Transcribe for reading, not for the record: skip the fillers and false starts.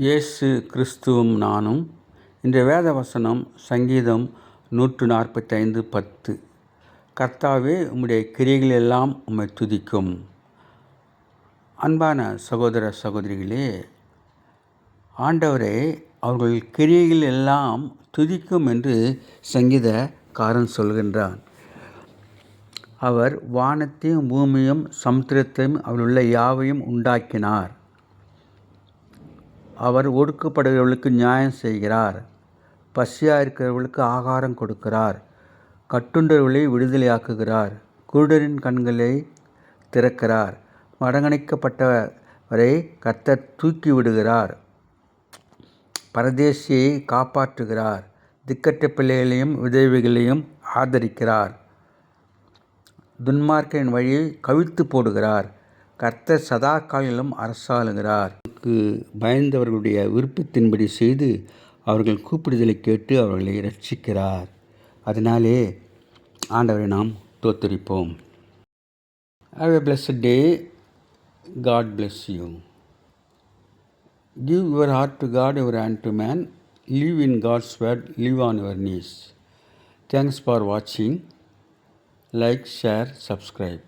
இயேசு கிறிஸ்துவும் நானும். இன்றைய வேத வசனம் சங்கீதம் 145:10. கர்த்தாவே, உம்முடைய கிரியைகள் எல்லாம் உம்மை துதிக்கும். அன்பான சகோதர சகோதரிகளே, ஆண்டவரே அவர்கள் கிரியைகள் எல்லாம் துதிக்கும் என்று சங்கீதக்காரன் சொல்கின்றான். அவர் வானத்தையும் பூமியும் சமுத்திரத்தையும் அவருள்ள யாவையும் உண்டாக்கினார். அவர் ஒடுக்கப்படுகிறவர்களுக்கு நியாயம் செய்கிறார். பசியாக இருக்கிறவர்களுக்கு ஆகாரம் கொடுக்கிறார். கட்டுண்டவர்களை விடுதலையாக்குகிறார். குருடரின் கண்களை திறக்கிறார். மடங்கணிக்கப்பட்டவரை கர்த்தர் தூக்கி விடுகிறார். பரதேசியை காப்பாற்றுகிறார். திக்கற்ற பிள்ளைகளையும் விதவைகளையும் ஆதரிக்கிறார். துன்மார்க்கரின் வழியை கவிழ்த்து போடுகிறார். கர்த்தர் சதா காலிலும் அரசாளுகிறார். பயந்தவர்களுடைய விருப்பத்தின்படி செய்து அவர்கள் கூப்பிடுதலை கேட்டு அவர்களை ரட்சிக்கிறார். அதனாலே ஆண்டவரை நாம் தோத்தரிப்போம். Have a blessed day. God bless you. Give your heart to God, your hand to man. Live in God's word. Live on your knees. Thanks for watching. Like, share, subscribe.